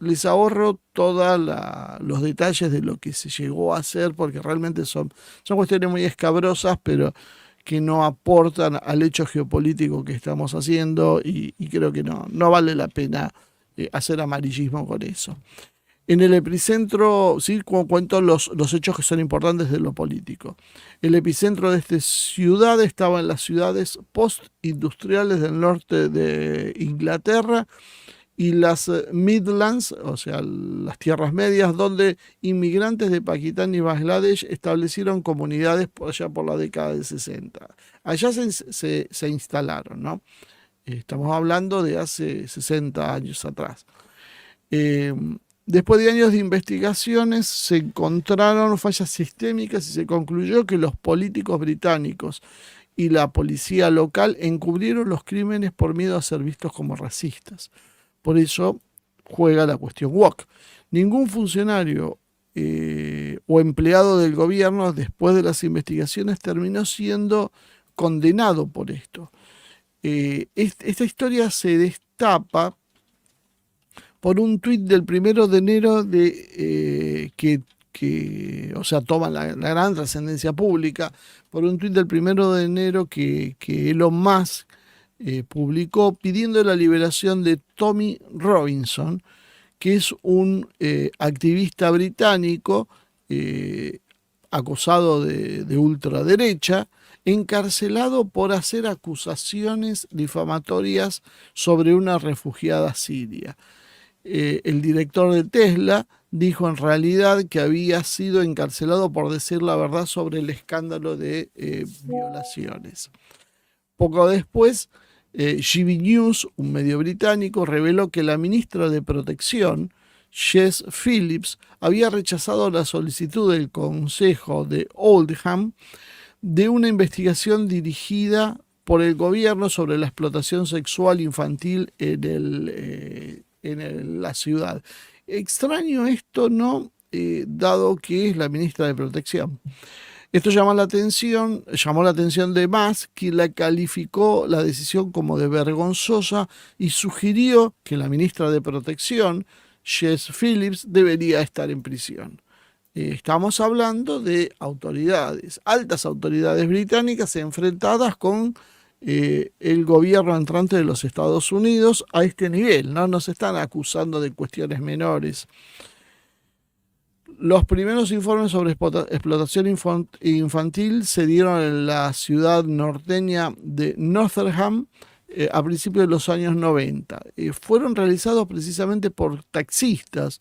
les ahorro todos los detalles de lo que se llegó a hacer, porque realmente son cuestiones muy escabrosas, pero que no aportan al hecho geopolítico que estamos haciendo y creo que no vale la pena hacer amarillismo con eso. En el epicentro, sí, cuento los hechos que son importantes de lo político. El epicentro de esta ciudad estaba en las ciudades postindustriales del norte de Inglaterra y las Midlands, o sea, las tierras medias, donde inmigrantes de Pakistán y Bangladesh establecieron comunidades por allá por la década del 60. Allá se instalaron, ¿no? Estamos hablando de hace 60 años atrás. Eh, Después de años de investigaciones, se encontraron fallas sistémicas y se concluyó que los políticos británicos y la policía local encubrieron los crímenes por miedo a ser vistos como racistas. Por eso juega la cuestión woke. Ningún funcionario o empleado del gobierno, después de las investigaciones, terminó siendo condenado por esto. Esta historia se destapa por un tuit del 1 de enero o sea, toma la gran trascendencia pública, por un tuit del 1 de enero que Elon Musk publicó pidiendo la liberación de Tommy Robinson, que es un activista británico eh, acusado de ultraderecha, encarcelado por hacer acusaciones difamatorias sobre una refugiada siria. El director de Tesla dijo en realidad que había sido encarcelado por decir la verdad sobre el escándalo de violaciones. Poco después, GB News, un medio británico, reveló que la ministra de Protección, Jess Phillips, había rechazado la solicitud del Consejo de Oldham de una investigación dirigida por el gobierno sobre la explotación sexual infantil la ciudad. Extraño esto, ¿no? Dado que es la ministra de Protección. Esto llamó la atención de Musk, quien la calificó la decisión como de vergonzosa y sugirió que la ministra de Protección, Jess Phillips, debería estar en prisión. Estamos hablando de autoridades, altas autoridades británicas enfrentadas con el gobierno entrante de los Estados Unidos a este nivel, ¿no? Nos están acusando de cuestiones menores. Los primeros informes sobre explotación infantil se dieron en la ciudad norteña de Nottingham a principios de los años 90. Fueron realizados precisamente por taxistas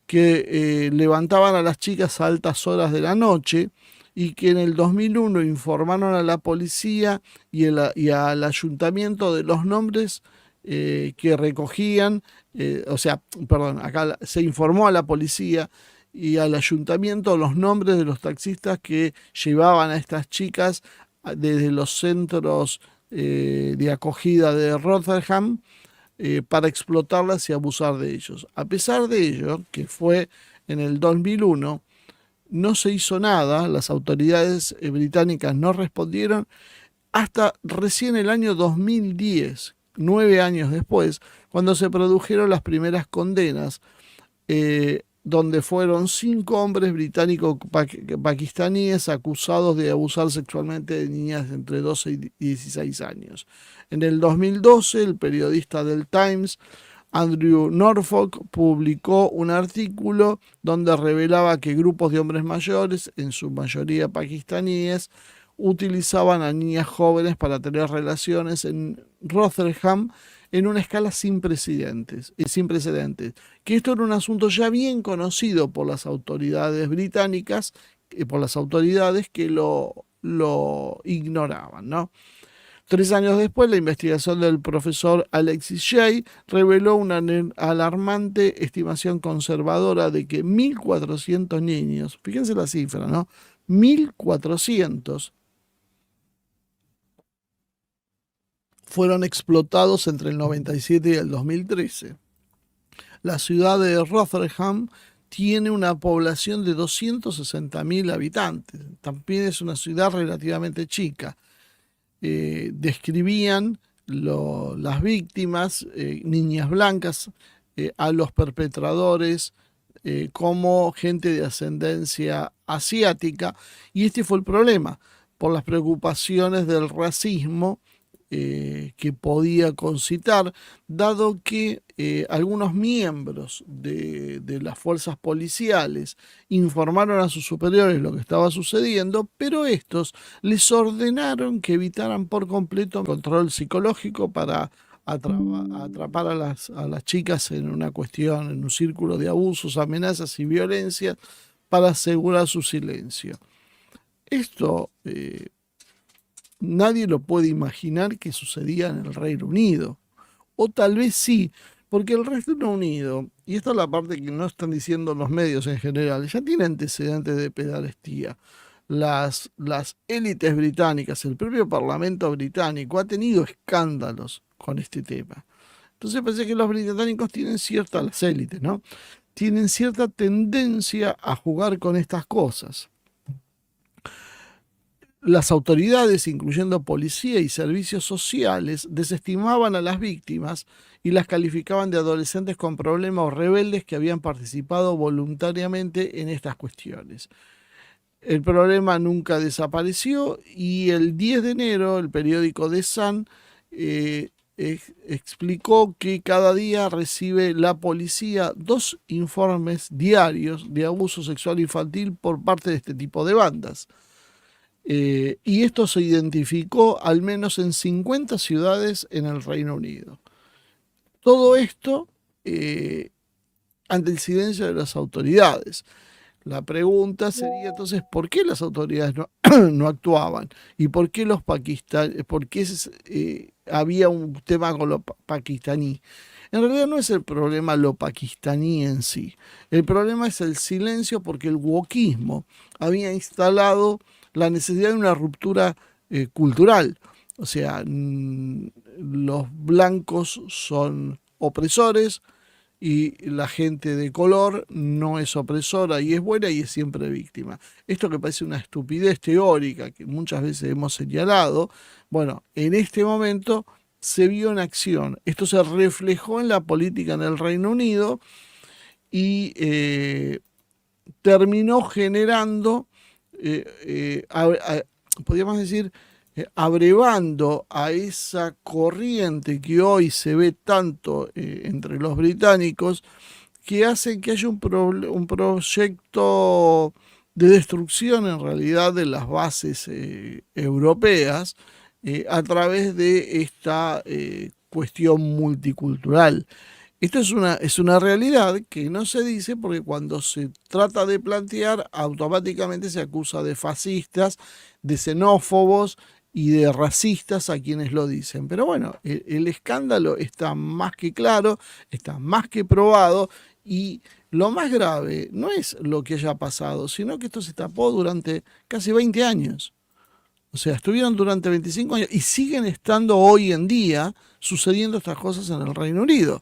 que levantaban a las chicas a altas horas de la noche y que en el 2001 informaron a la policía y al ayuntamiento de los nombres que recogían, o sea, perdón, acá se informó a la policía y al ayuntamiento los nombres de los taxistas que llevaban a estas chicas desde los centros de acogida de Rotherham para explotarlas y abusar de ellos. A pesar de ello, que fue en el 2001, no se hizo nada, las autoridades británicas no respondieron hasta recién el año 2010, 9 años después, cuando se produjeron las primeras condenas, donde fueron 5 hombres británicos pakistaníes acusados de abusar sexualmente de niñas de entre 12 y 16 años. En el 2012, el periodista del Times, Andrew Norfolk, publicó un artículo donde revelaba que grupos de hombres mayores, en su mayoría pakistaníes, utilizaban a niñas jóvenes para tener relaciones en Rotherham en una escala sin precedentes, que esto era un asunto ya bien conocido por las autoridades británicas, por las autoridades que lo ignoraban, ¿no? 3 años después, la investigación del profesor Alexis Jay reveló una alarmante estimación conservadora de que 1.400 niños, fíjense la cifra, ¿no? 1.400 fueron explotados entre el 97 y el 2013. La ciudad de Rotherham tiene una población de 260.000 habitantes. También es una ciudad relativamente chica. Describían las víctimas, niñas blancas, a los perpetradores como gente de ascendencia asiática, y este fue el problema, por las preocupaciones del racismo que podía concitar, dado que algunos miembros de las fuerzas policiales informaron a sus superiores lo que estaba sucediendo, pero estos les ordenaron que evitaran por completo el control psicológico para atrapar a las chicas en una cuestión, en un círculo de abusos, amenazas y violencia para asegurar su silencio. Esto nadie lo puede imaginar que sucedía en el Reino Unido. O tal vez sí, porque el Reino Unido, y esta es la parte que no están diciendo los medios en general, ya tiene antecedentes de pederastía. Las élites británicas, el propio Parlamento británico ha tenido escándalos con este tema. Entonces parece que los británicos tienen cierta, las élites, ¿no? Tienen cierta tendencia a jugar con estas cosas. Las autoridades, incluyendo policía y servicios sociales, desestimaban a las víctimas y las calificaban de adolescentes con problemas o rebeldes que habían participado voluntariamente en estas cuestiones. El problema nunca desapareció y el 10 de enero el periódico The Sun explicó que cada día recibe la policía 2 informes diarios de abuso sexual infantil por parte de este tipo de bandas. Y esto se identificó al menos en 50 ciudades en el Reino Unido. Todo esto ante el silencio de las autoridades. La pregunta sería entonces, ¿por qué las autoridades no, no actuaban? ¿Y por qué los pakistaníes, por qué había un tema con los pakistaní? En realidad no es el problema lo pakistaní en sí. El problema es el silencio porque el wokismo había instalado la necesidad de una ruptura cultural. O sea, los blancos son opresores y la gente de color no es opresora y es buena y es siempre víctima. Esto que parece una estupidez teórica que muchas veces hemos señalado, bueno, en este momento se vio en acción. Esto se reflejó en la política en el Reino Unido y terminó generando podríamos decir, abrevando a esa corriente que hoy se ve tanto entre los británicos, que hace que haya un proyecto de destrucción en realidad de las bases europeas a través de esta cuestión multicultural. Esto es una realidad que no se dice porque cuando se trata de plantear automáticamente se acusa de fascistas, de xenófobos y de racistas a quienes lo dicen. Pero bueno, el escándalo está más que claro, está más que probado y lo más grave no es lo que haya pasado, sino que esto se tapó durante casi 20 años. O sea, estuvieron durante 25 años y siguen estando hoy en día sucediendo estas cosas en el Reino Unido.